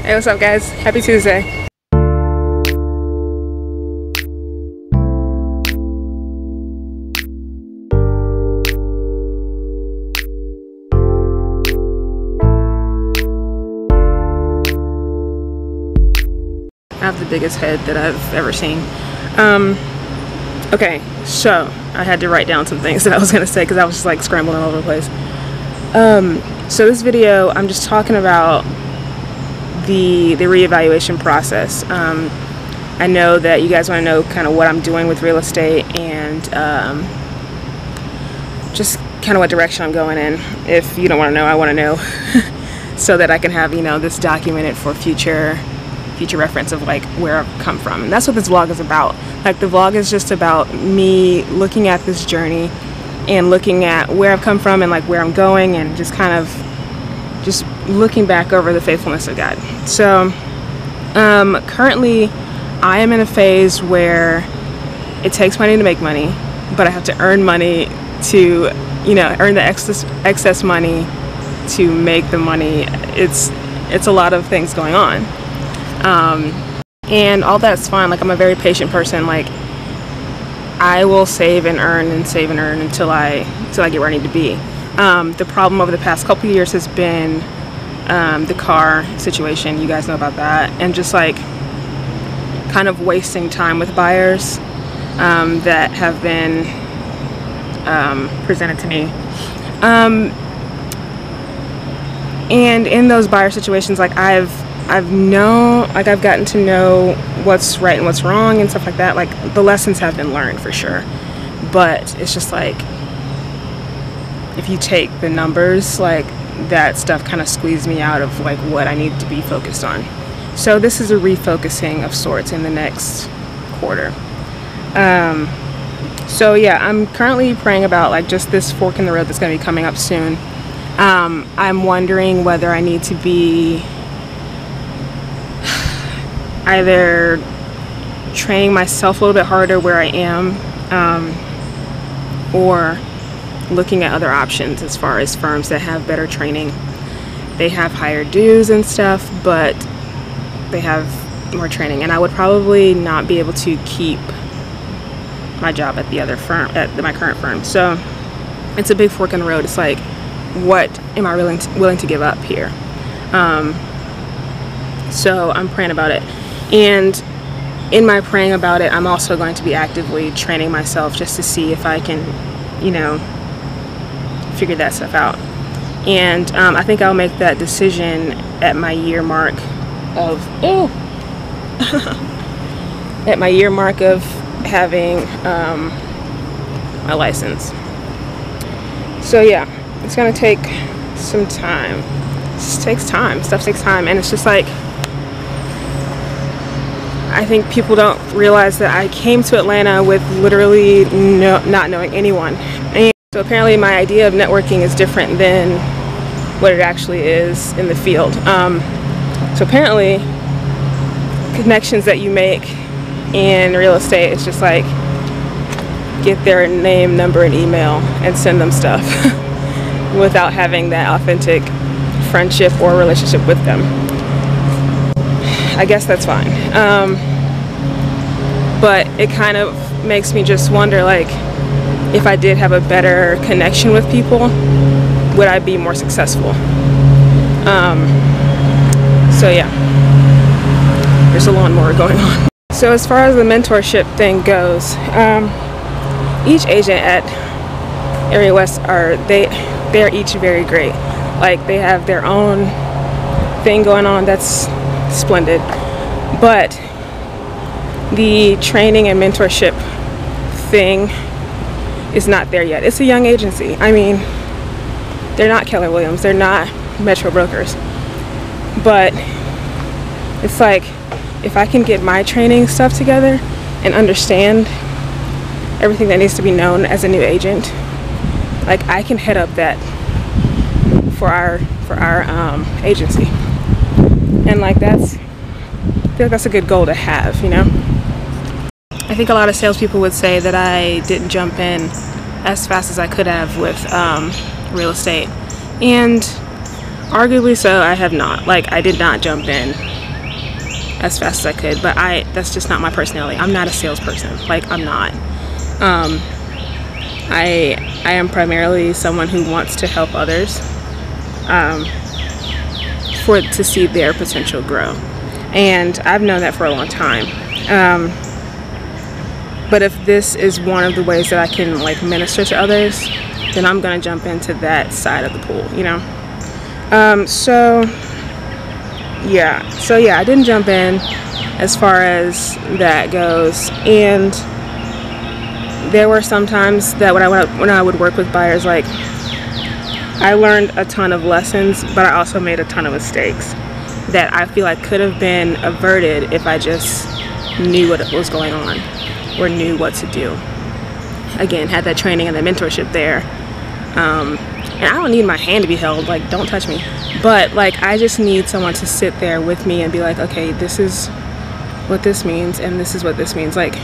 Hey, what's up guys? Happy Tuesday. I have the biggest head that I've ever seen. Okay, so I had to write down some things that I was gonna say because I was just like scrambling all over the place. So this video, I'm just talking about the reevaluation process. I know that you guys want to know kind of what I'm doing with real estate and just kind of what direction I'm going in. If you don't want to know, I want to know so that I can have, you know, this documented for future reference of like where I've come from. And that's what this vlog is about. Like the vlog is just about me looking at this journey and looking at where I've come from and like where I'm going, and just kind of just looking back over the faithfulness of God. So currently I am in a phase where it takes money to make money, but I have to earn money to, you know, earn the excess money to make the money. It's a lot of things going on. And all that's fine. Like I'm a very patient person. Like I will save and earn and save and earn until I get where I need to be. The problem over the past couple of years has been the car situation. You guys know about that, and just like kind of wasting time with buyers that have been presented to me. And in those buyer situations, like I've gotten to know what's right and what's wrong and stuff like that. Like the lessons have been learned for sure, but it's just like if you take the numbers, like that stuff kind of squeezed me out of like what I need to be focused on. So this is a refocusing of sorts in the next quarter. So yeah, I'm currently praying about like just this fork in the road that's going to be coming up soon. I'm wondering whether I need to be either training myself a little bit harder where I am, or looking at other options as far as firms that have better training. They have higher dues and stuff, but they have more training, and I would probably not be able to keep my job at the other firm, at my current firm. So it's a big fork in the road. It's like, what am I willing to give up here? So I'm praying about it. And in my praying about it, I'm also going to be actively training myself just to see if I can, you know, figure that stuff out. And I think I'll make that decision at my year mark of at my year mark of having my license. So yeah, it's gonna take some time. It just takes time. Stuff takes time, and it's just like, I think people don't realize that I came to Atlanta with literally not knowing anyone. And so apparently my idea of networking is different than what it actually is in the field. So apparently connections that you make in real estate, it's just like get their name, number, and email and send them stuff without having that authentic friendship or relationship with them. I guess that's fine. But it kind of makes me just wonder, like, if I did have a better connection with people, would I be more successful? So yeah, there's a lot more going on. So as far as the mentorship thing goes, each agent at Area West they're each very great. Like they have their own thing going on that's splendid, but the training and mentorship thing is not there yet. It's a young agency. I mean, they're not Keller Williams, they're not Metro Brokers, but it's like if I can get my training stuff together and understand everything that needs to be known as a new agent, like I can head up that for our agency. And like I feel like that's a good goal to have, you know. I think a lot of salespeople would say that I didn't jump in as fast as I could have with real estate, and Arguably so, I have not. Like, I did not jump in as fast as I could, but that's just not my personality. I'm not a salesperson. Like, I'm not. I am primarily someone who wants to help others to see their potential grow. And I've known that for a long time. But if this is one of the ways that I can like minister to others, then I'm gonna jump into that side of the pool, you know? So yeah, I didn't jump in as far as that goes. And there were some times that when I would work with buyers, like, I learned a ton of lessons, but I also made a ton of mistakes that I feel like could have been averted if I just knew what was going on or knew what to do. Again, had that training and that mentorship there. And I don't need my hand to be held, like, don't touch me. But like, I just need someone to sit there with me and be like, okay, this is what this means and this is what this means. Like,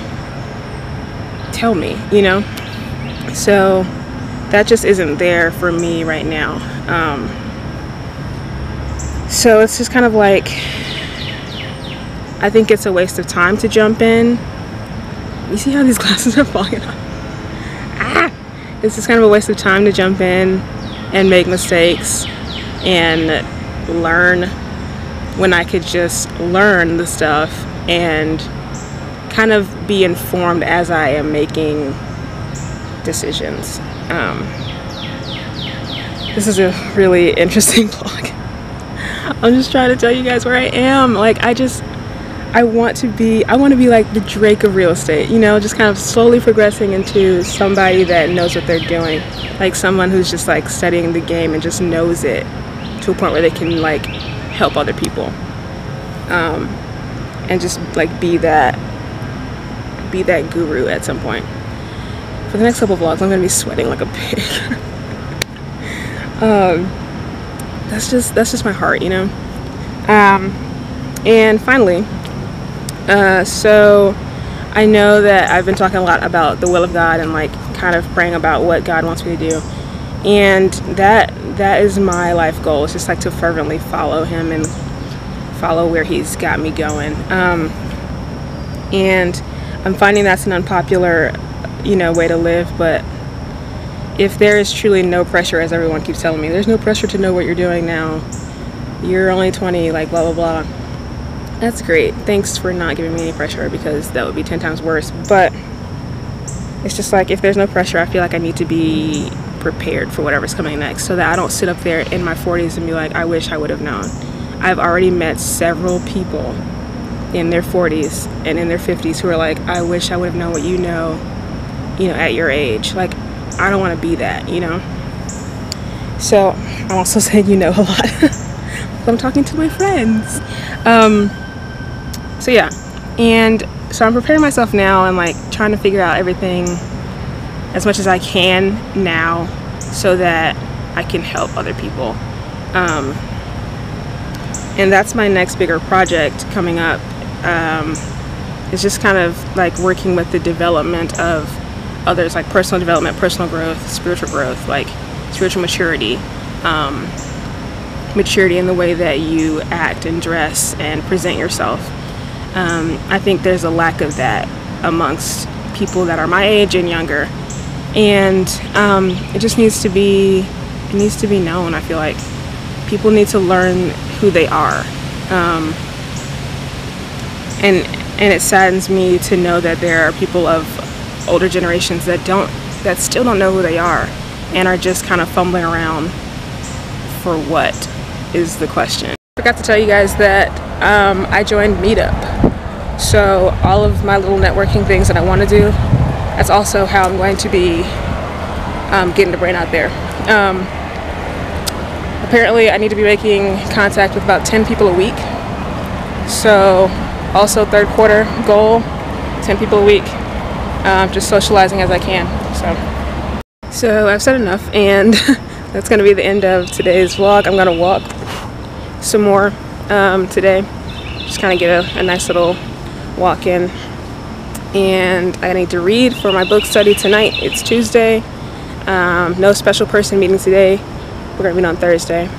tell me, you know? So that just isn't there for me right now. So it's just kind of like, I think it's a waste of time to jump in. You see how these glasses are falling off? It's just kind of a waste of time to jump in and make mistakes and learn when I could just learn the stuff and kind of be informed as I am making decisions. This is a really interesting vlog. I'm just trying to tell you guys where I am. Like, I want to be like the Drake of real estate, you know, just kind of slowly progressing into somebody that knows what they're doing. Like someone who's just like studying the game and just knows it to a point where they can like help other people. And just like be that guru at some point. For the next couple of vlogs, I'm gonna be sweating like a pig. That's just my heart, you know. And finally, so I know that I've been talking a lot about the will of God and like kind of praying about what God wants me to do, and that is my life goal. It's just like to fervently follow Him and follow where He's got me going. And I'm finding that's an unpopular, you know, way to live. But if there is truly no pressure, as everyone keeps telling me, there's no pressure to know what you're doing now. You're only 20, like blah blah blah. That's great. Thanks for not giving me any pressure, because that would be 10 times worse. But it's just like, if there's no pressure, I feel like I need to be prepared for whatever's coming next, so that I don't sit up there in my 40s and be like, I wish I would have known. I've already met several people in their 40s and in their 50s who are like, I wish I would have known what you know, at your age. Like, I don't want to be that, you know? So I'm also saying a lot. I'm talking to my friends. So yeah, and so I'm preparing myself now and like trying to figure out everything as much as I can now so that I can help other people. And that's my next bigger project coming up. It's just kind of like working with the development of others, like personal development, personal growth, spiritual growth, like spiritual maturity, maturity in the way that you act and dress and present yourself. I think there's a lack of that amongst people that are my age and younger, and it just needs to be known. I feel like people need to learn who they are, and it saddens me to know that there are people of older generations that still don't know who they are and are just kind of fumbling around for what is the question. I forgot to tell you guys that I joined Meetup. So all of my little networking things that I want to do, that's also how I'm going to be getting the brain out there. Apparently I need to be making contact with about 10 people a week. So also third quarter goal, 10 people a week. Just socializing as I can. So I've said enough, and that's going to be the end of today's vlog. I'm going to walk some more today, just kind of get a nice little walk in, and I need to read for my book study tonight. It's Tuesday. No special person meeting today. We're going to meet on Thursday.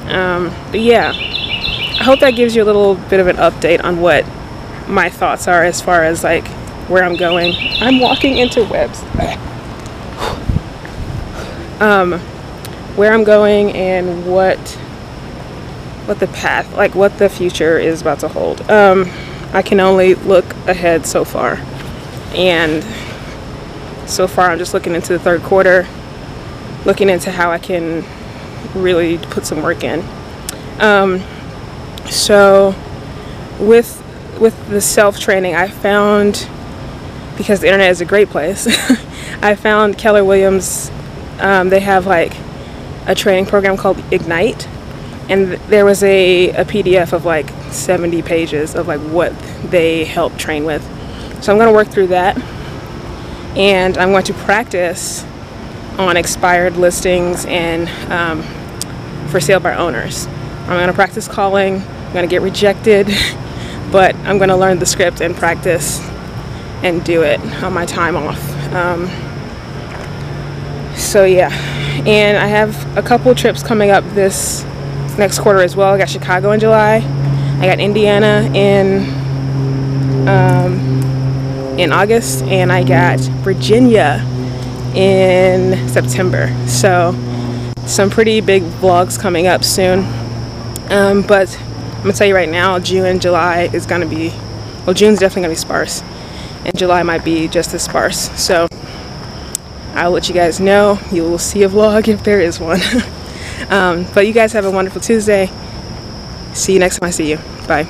But yeah, I hope that gives you a little bit of an update on what my thoughts are as far as like where I'm going. I'm walking into webs. Where I'm going and what the path, like what the future is about to hold. I can only look ahead so far, and so far I'm just looking into the third quarter, looking into how I can really put some work in. So with the self-training, I found, because the internet is a great place, I found Keller Williams. They have like a training program called Ignite, and there was a PDF of like 70 pages of like what they help train with. So I'm going to work through that, and I'm going to practice on expired listings and for sale by owners. I'm going to practice calling. I'm going to get rejected, but I'm going to learn the script and practice and do it on my time off. So yeah, and I have a couple trips coming up this next quarter as well. I got Chicago in July, I got Indiana in August, and I got Virginia in September. So some pretty big vlogs coming up soon. But I'm gonna tell you right now, June and July is gonna be, well, June's definitely gonna be sparse, and July might be just as sparse. So I'll let you guys know. You will see a vlog if there is one. But you guys have a wonderful Tuesday. See you next time I see you. Bye.